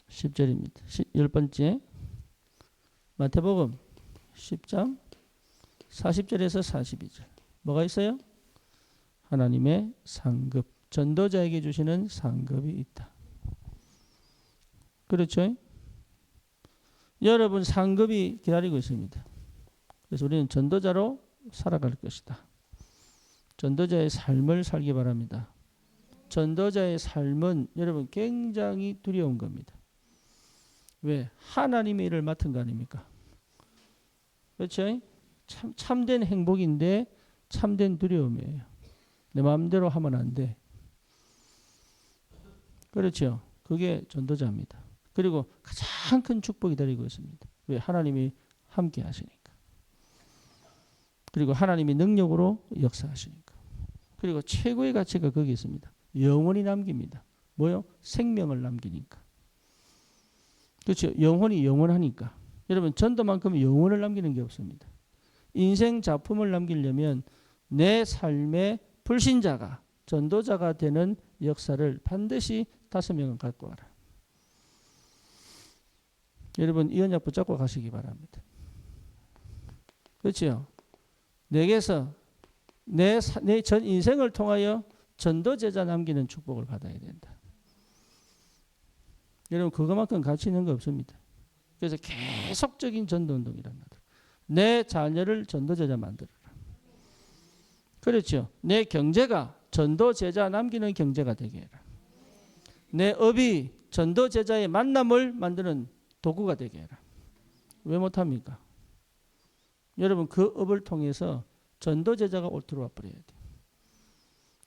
(10절입니다) 10번째 마태복음 10장 40절에서 42절 뭐가 있어요? 하나님의 상급, 전도자에게 주시는 상급이 있다. 그렇죠? 여러분 상급이 기다리고 있습니다. 그래서 우리는 전도자로 살아갈 것이다. 전도자의 삶을 살기 바랍니다. 전도자의 삶은 여러분 굉장히 두려운 겁니다. 왜? 하나님의 일을 맡은 거 아닙니까? 그렇죠? 참된 행복인데 참된 두려움이에요. 내 마음대로 하면 안 돼. 그렇죠? 그게 전도자입니다. 그리고 가장 큰 축복이 기다리고 있습니다. 왜? 하나님이 함께 하시니까. 그리고 하나님이 능력으로 역사하시니까. 그리고 최고의 가치가 거기 있습니다. 영원히 남깁니다. 뭐요? 생명을 남기니까. 그렇죠. 영혼이 영원하니까. 여러분 전도만큼 영혼을 남기는 게 없습니다. 인생 작품을 남기려면 내 삶의 불신자가 전도자가 되는 역사를 반드시 5명은 갖고 와라. 여러분 이 언약 붙잡고 가시기 바랍니다. 그렇죠. 내게서 내 전 인생을 통하여 전도제자 남기는 축복을 받아야 된다. 여러분 그것만큼 가치 있는 거 없습니다. 그래서 계속적인 전도운동이란 말이에요. 내 자녀를 전도제자 만들어라. 그렇죠. 내 경제가 전도제자 남기는 경제가 되게 해라. 내 업이 전도제자의 만남을 만드는 도구가 되게 해라. 왜 못합니까? 여러분 그 업을 통해서 전도제자가 들어와 버려야 돼요.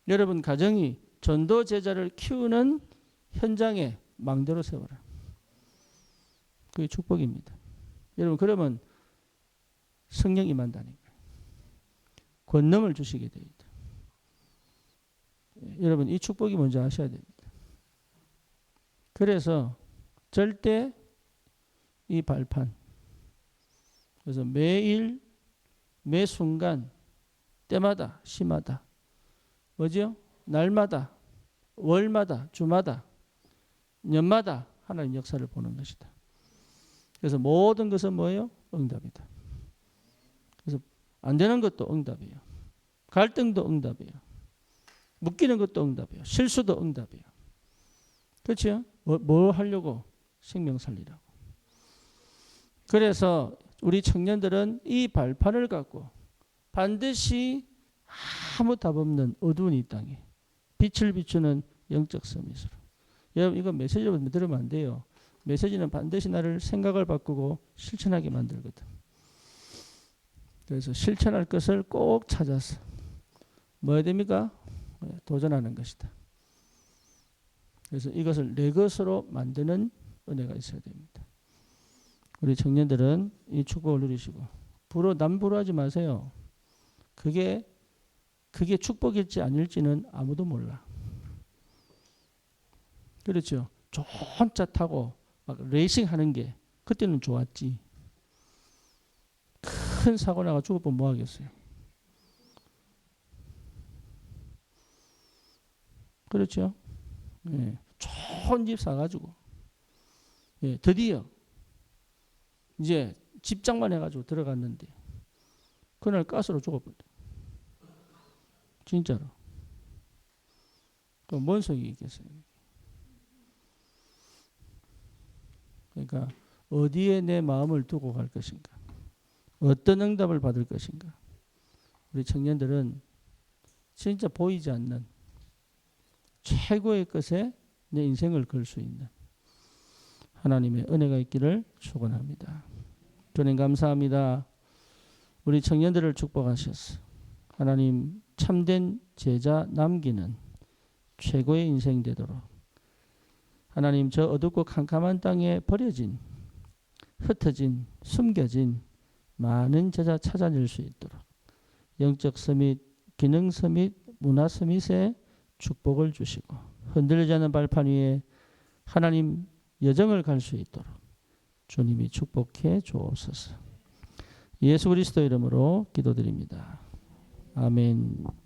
여러분 가정이 전도제자를 키우는 현장에 망대로 세워라. 그게 축복입니다. 여러분 그러면 성령 임한다니까. 권능을 주시게 됩니다. 여러분 이 축복이 뭔지 아셔야 됩니다. 그래서 절대 이 발판 그래서 매일 매 순간 때마다 시마다 뭐죠? 날마다 월마다 주마다 년마다 하나님 역사를 보는 것이다. 그래서 모든 것은 뭐예요? 응답이다. 그래서 안 되는 것도 응답이에요. 갈등도 응답이에요. 묶이는 것도 응답이에요. 실수도 응답이에요. 그렇죠? 뭐 하려고? 생명 살리라고. 그래서 우리 청년들은 이 발판을 갖고 반드시 아무 답 없는 어두운 이 땅에 빛을 비추는 영적 서밋으로. 여러분 이거 메시지로 들으면 안 돼요. 메시지는 반드시 나를 생각을 바꾸고 실천하게 만들거든. 그래서 실천할 것을 꼭 찾아서 뭐 해야 됩니까? 도전하는 것이다. 그래서 이것을 내 것으로 만드는 은혜가 있어야 됩니다. 우리 청년들은 이 축복을 누리시고 남부러하지 마세요. 그게 축복일지 아닐지는 아무도 몰라. 그렇죠. 좋은 차 타고 막 레이싱하는 게 그때는 좋았지. 큰 사고 나가 죽을 뻔 뭐 하겠어요. 그렇죠. 예, 좋은 집 사가지고 드디어 이제 집장만 해가지고 들어갔는데 그날 가스로 죽어버려. 진짜로. 그 뭔 속이 있겠어요. 그러니까 어디에 내 마음을 두고 갈 것인가, 어떤 응답을 받을 것인가. 우리 청년들은 진짜 보이지 않는 최고의 것에 내 인생을 걸 수 있는 하나님의 은혜가 있기를 축원합니다. 주님 감사합니다. 우리 청년들을 축복하셔서 하나님 참된 제자 남기는 최고의 인생 되도록 하나님 저 어둡고 캄캄한 땅에 버려진 흩어진 숨겨진 많은 제자 찾아낼 수 있도록 영적 서밋, 기능 서밋, 문화 서밋에 축복을 주시고 흔들리지 않는 발판 위에 하나님 여정을 갈 수 있도록 주님이 축복해 주옵소서. 예수 그리스도 이름으로 기도드립니다. 아멘.